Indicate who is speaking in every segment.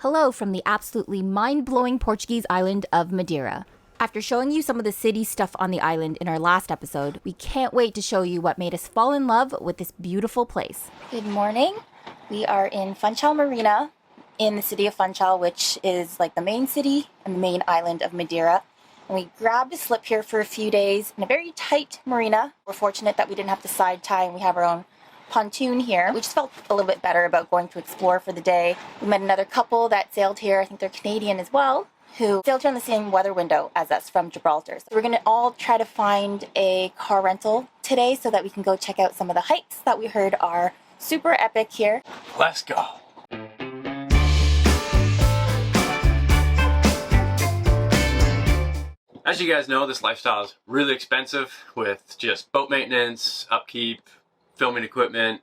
Speaker 1: Hello from the absolutely mind-blowing Portuguese island of Madeira. After showing you some of the city stuff on the island in our last episode, we can't wait to show you what made us fall in love with this beautiful place. Good morning. We are in Funchal Marina in the city of Funchal, which is like the main city and the main island of Madeira. And we grabbed a slip here for a few days in a very tight marina. We're fortunate that we didn't have to side tie and we have our own pontoon here. We just felt a little bit better about going to explore for the day. We met another couple that sailed here, I think they're Canadian as well, who sailed here on the same weather window as us from Gibraltar. So we're going to all try to find a car rental today so that we can go check out some of the hikes that we heard are super epic here.
Speaker 2: Let's go. As you guys know, this lifestyle is really expensive with just boat maintenance, upkeep, filming equipment,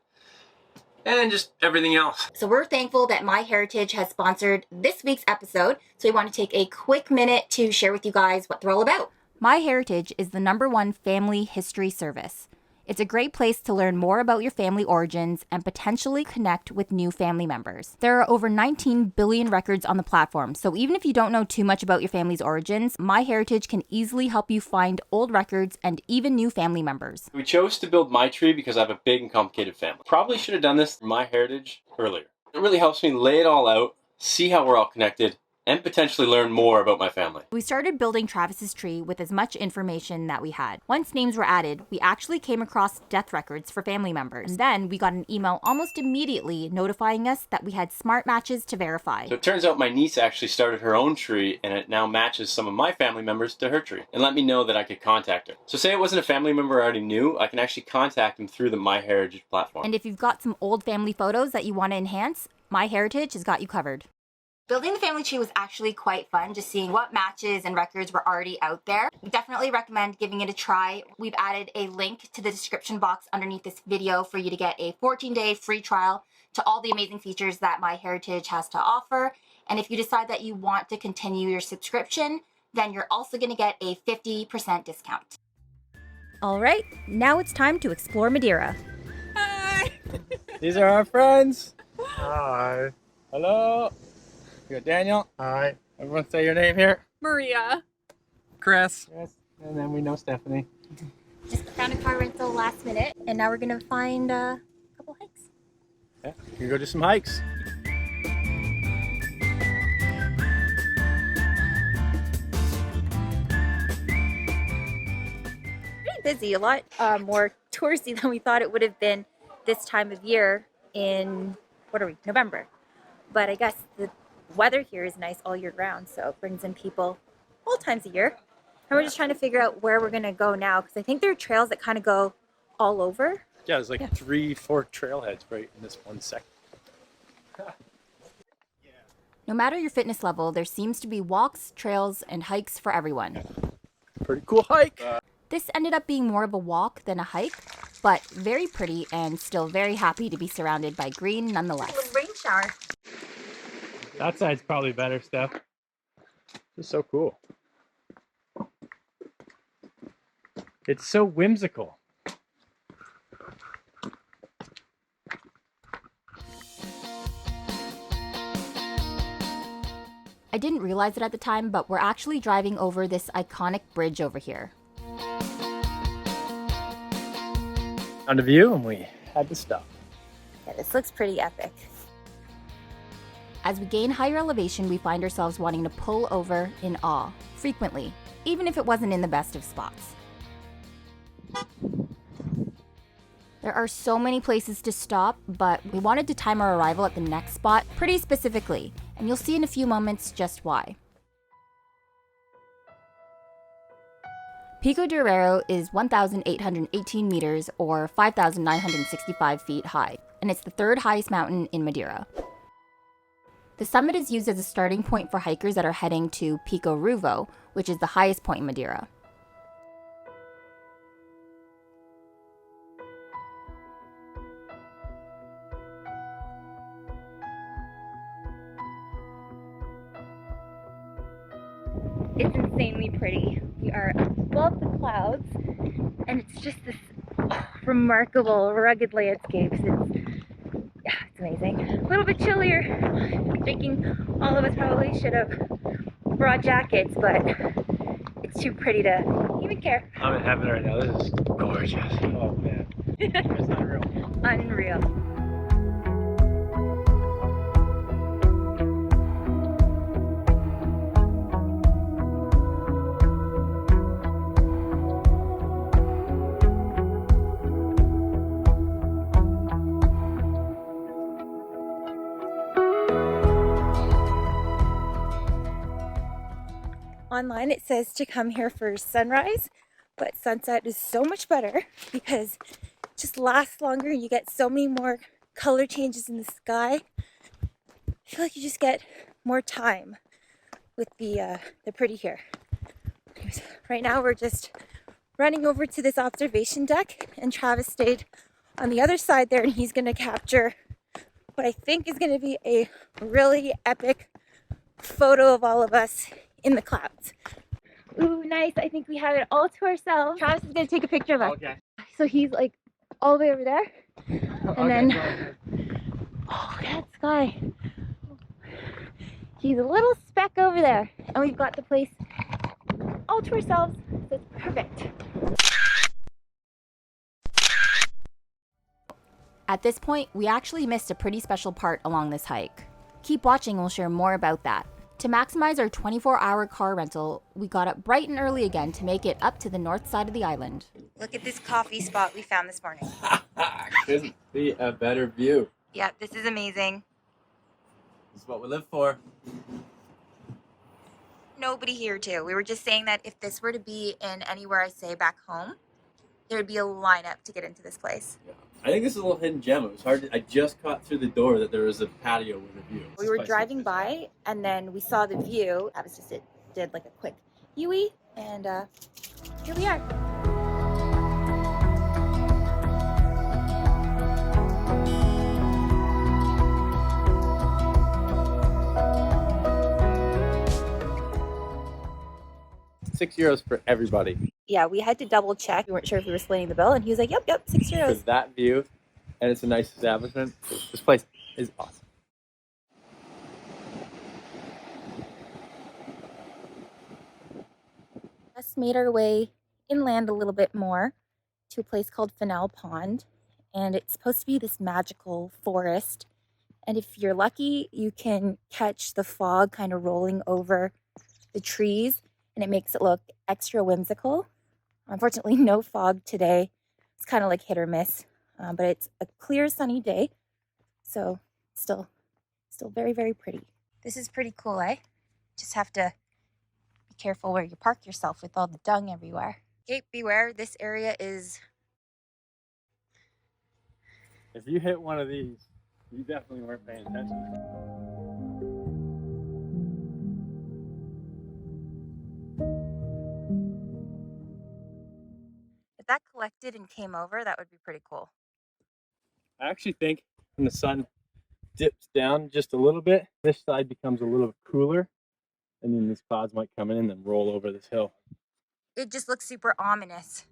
Speaker 2: and just everything else.
Speaker 1: So we're thankful that MyHeritage has sponsored this week's episode. So we want to take a quick minute to share with you guys what they're all about. MyHeritage is the #1 family history service. It's a great place to learn more about your family origins and potentially connect with new family members. There are over 19 billion records on the platform, so even if you don't know too much about your family's origins, MyHeritage can easily help you find old records and even new family members.
Speaker 2: We chose to build my tree because I have a big and complicated family. Probably should have done this through MyHeritage earlier. It really helps me lay it all out, see how we're all connected, and potentially learn more about my family.
Speaker 1: We started building Travis's tree with as much information that we had. Once names were added, we actually came across death records for family members. And then we got an email almost immediately notifying us that we had smart matches to verify.
Speaker 2: So it turns out my niece actually started her own tree and it now matches some of my family members to her tree and let me know that I could contact her. So say it wasn't a family member I already knew, I can actually contact them through the MyHeritage platform.
Speaker 1: And if you've got some old family photos that you want to enhance, MyHeritage has got you covered. Building the family tree was actually quite fun, just seeing what matches and records were already out there. We definitely recommend giving it a try. We've added a link to the description box underneath this video for you to get a 14-day free trial to all the amazing features that MyHeritage has to offer. And if you decide that you want to continue your subscription, then you're also going to get a 50% discount. All right, now it's time to explore Madeira.
Speaker 3: Hi!
Speaker 4: These are our friends.
Speaker 3: Hi.
Speaker 4: Hello. We got Daniel.
Speaker 3: Hi.
Speaker 4: Everyone say your name here.
Speaker 3: Maria.
Speaker 4: Chris. Yes. And then we know Stephanie.
Speaker 1: Just found a car rental last minute, and now we're gonna find a couple hikes.
Speaker 4: Yeah, we can go do some hikes.
Speaker 1: Pretty busy, a lot more touristy than we thought it would have been this time of year in, November. But I guess the weather here is nice all year round, so it brings in people all times of year. And we're just trying to figure out where we're gonna go now, because I think there are trails that kind of go all over.
Speaker 4: Yeah, there's like 3 forked trailheads right in this one section.
Speaker 1: No matter your fitness level, there seems to be walks, trails, and hikes for everyone.
Speaker 4: Pretty cool hike.
Speaker 1: This ended up being more of a walk than a hike, but very pretty and still very happy to be surrounded by green nonetheless. Rain shower.
Speaker 4: That side's probably better, Steph. This is so cool. It's so whimsical.
Speaker 1: I didn't realize it at the time, but we're actually driving over this iconic bridge over here.
Speaker 4: On the view, and we had to stop.
Speaker 1: Yeah, this looks pretty epic. As we gain higher elevation, we find ourselves wanting to pull over in awe, frequently, even if it wasn't in the best of spots. There are so many places to stop, but we wanted to time our arrival at the next spot pretty specifically, and you'll see in a few moments just why. Pico de Herrero is 1,818 meters or 5,965 feet high, and it's the 3rd highest mountain in Madeira. The summit is used as a starting point for hikers that are heading to Pico Ruvo, which is the highest point in Madeira. It's insanely pretty. We are above the clouds, and it's just this remarkable, rugged landscape. It's amazing. A little bit chillier. I'm thinking all of us probably should have brought jackets, but it's too pretty to even care.
Speaker 4: I'm in heaven right now. This is gorgeous. Oh man. It's unreal.
Speaker 1: Unreal. Online it says to come here for sunrise, but sunset is so much better because it just lasts longer. You get so many more color changes in the sky. I feel like you just get more time with the pretty here. Anyways, right now we're just running over to this observation deck, and Travis stayed on the other side there, and he's gonna capture what I think is gonna be a really epic photo of all of us in the clouds. Ooh, nice. I think we have it all to ourselves. Travis is gonna take a picture of us.
Speaker 4: Okay.
Speaker 1: So he's like all the way over there. And then, oh, look at that sky. He's a little speck over there. And we've got the place all to ourselves. So it's perfect. At this point, we actually missed a pretty special part along this hike. Keep watching and we'll share more about that. To maximize our 24-hour car rental, we got up bright and early again to make it up to the north side of the island. Look at this coffee spot we found this morning.
Speaker 2: Couldn't be a better view.
Speaker 1: Yeah, this is amazing.
Speaker 2: This is what we live for.
Speaker 1: Nobody here too. We were just saying that if this were to be in anywhere I say back home, there'd be a lineup to get into this place.
Speaker 2: Yeah. I think this is a little hidden gem. It was hard to, I just caught through the door that there was a patio with a view.
Speaker 1: We were driving by and then we saw the view. I was just did like a quick Yui, and here we are.
Speaker 2: €6 for everybody.
Speaker 1: Yeah, we had to double check. We weren't sure if we were splitting the bill, and he was like, yep, €6.
Speaker 2: For that view, and it's a nice establishment. This place is awesome.
Speaker 1: Just made our way inland a little bit more to a place called Finel Pond, and it's supposed to be this magical forest. And if you're lucky, you can catch the fog kind of rolling over the trees, and it makes it look extra whimsical. Unfortunately, no fog today. It's kind of like hit or miss, but it's a clear, sunny day, so still very, very pretty. This is pretty cool, eh? Just have to be careful where you park yourself with all the dung everywhere. Okay, beware, this area is...
Speaker 4: If you hit one of these, you definitely weren't paying attention.
Speaker 1: If that collected and came over, that would be pretty cool.
Speaker 4: I actually think when the sun dips down just a little bit, this side becomes a little cooler, and then these clouds might come in and then roll over this hill.
Speaker 1: It just looks super ominous.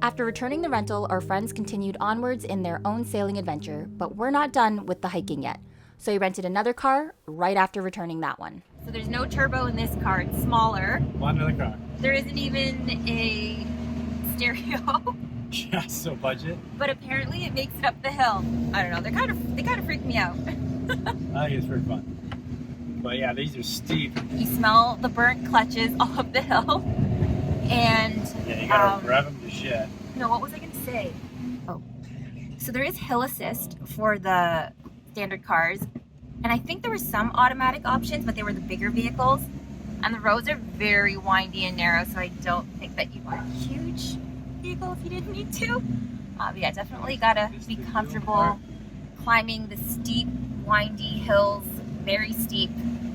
Speaker 1: After returning the rental, our friends continued onwards in their own sailing adventure, but we're not done with the hiking yet. So we rented another car right after returning that one. So there's no turbo in this car, it's smaller.
Speaker 4: One other car.
Speaker 1: There isn't even a stereo.
Speaker 4: Yeah, so budget.
Speaker 1: But apparently it makes it up the hill. I don't know, they kind of freak me out.
Speaker 4: I think it's pretty fun. But yeah, these are steep.
Speaker 1: You smell the burnt clutches all up the hill. And
Speaker 4: yeah, you gotta rev them to shit.
Speaker 1: No, what was I gonna say? Oh, so there is hill assist for the standard cars, and I think there were some automatic options, but they were the bigger vehicles, and the roads are very windy and narrow, so I don't think that you want a huge vehicle if you didn't need to. But yeah, definitely gotta be comfortable climbing the steep, windy hills, very steep,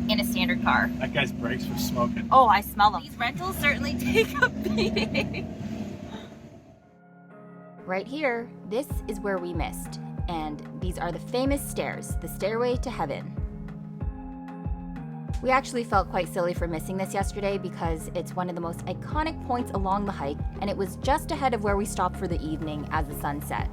Speaker 1: in a standard car.
Speaker 4: That guy's brakes were smoking.
Speaker 1: Oh, I smell them. These rentals certainly take a beating. Right here, this is where we missed. And these are the famous stairs, the stairway to heaven. We actually felt quite silly for missing this yesterday because it's one of the most iconic points along the hike, and it was just ahead of where we stopped for the evening as the sun set.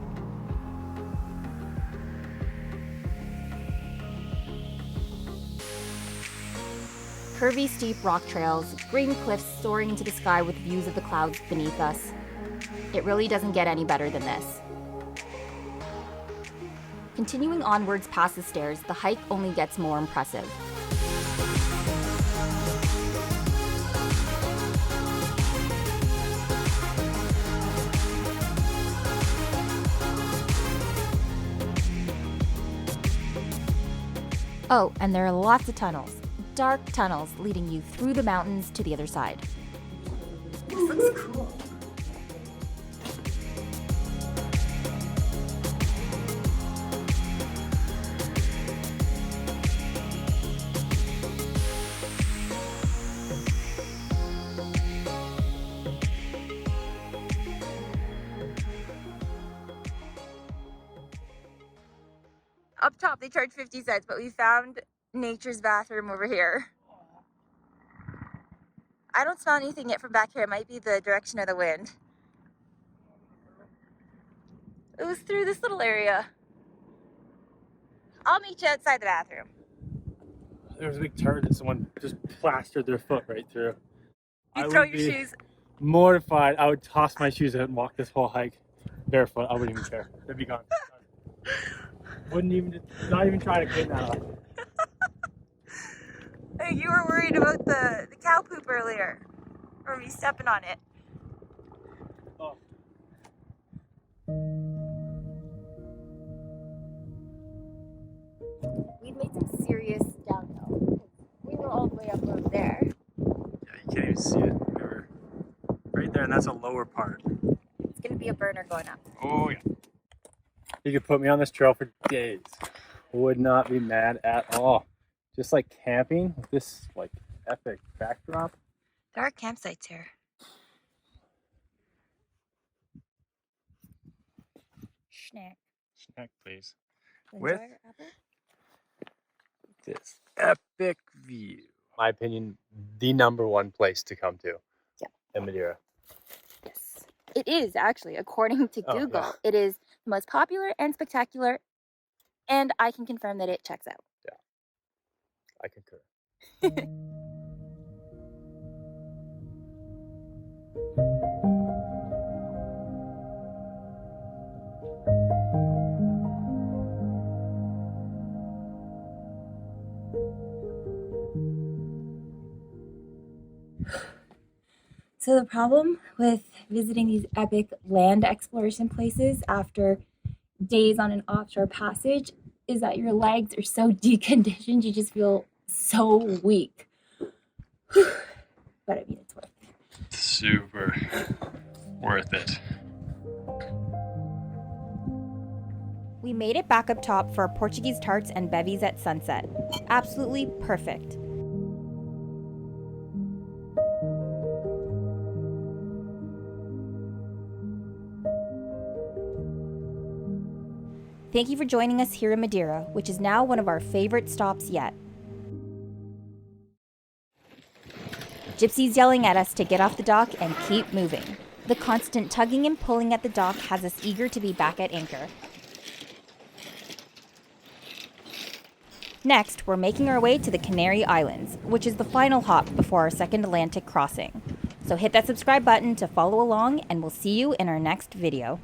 Speaker 1: Curvy, steep rock trails, green cliffs soaring into the sky with views of the clouds beneath us. It really doesn't get any better than this. Continuing onwards past the stairs, the hike only gets more impressive. Oh, and there are lots of tunnels. Dark tunnels leading you through the mountains to the other side. This looks cool. Up top, they charge 50 cents, but we found nature's bathroom over here. I don't smell anything yet from back here. It might be the direction of the wind. It was through this little area. I'll meet you outside the bathroom.
Speaker 4: There was a big turd that someone just plastered their foot right through.
Speaker 1: You throw your shoes.
Speaker 4: Mortified. I would toss my shoes out and walk this whole hike barefoot. I wouldn't even care. They'd be gone. Not even try to clean that off.
Speaker 1: Hey, you were worried about the cow poop earlier. Or me stepping on it.
Speaker 4: Oh.
Speaker 1: We've made some serious downhill. We were all the way up over there.
Speaker 4: Yeah, you can't even see it. Remember. Right there, and that's a lower part.
Speaker 1: It's gonna be a burner going up.
Speaker 4: Oh, yeah. You could put me on this trail for days. Would not be mad at all. Just like camping with this like epic backdrop.
Speaker 1: There are campsites here. Snack.
Speaker 4: Snack, please.
Speaker 1: Enjoy
Speaker 4: With
Speaker 1: your apple?
Speaker 4: this epic view. My opinion, the #1 place to come to.
Speaker 1: Yeah.
Speaker 4: In Madeira.
Speaker 1: Yes. It is actually, according to
Speaker 4: Oh,
Speaker 1: Google.
Speaker 4: yeah.
Speaker 1: It is the most popular and spectacular, and I can confirm that it checks out.
Speaker 4: I concur.
Speaker 1: So the problem with visiting these epic land exploration places after days on an offshore passage is that your legs are so deconditioned, you just feel so weak. But I mean, it's worth it.
Speaker 4: Super worth it.
Speaker 1: We made it back up top for our Portuguese tarts and bevies at sunset. Absolutely perfect. Thank you for joining us here in Madeira, which is now one of our favorite stops yet. Jibsea's yelling at us to get off the dock and keep moving. The constant tugging and pulling at the dock has us eager to be back at anchor. Next, we're making our way to the Canary Islands, which is the final hop before our second Atlantic crossing. So hit that subscribe button to follow along, and we'll see you in our next video.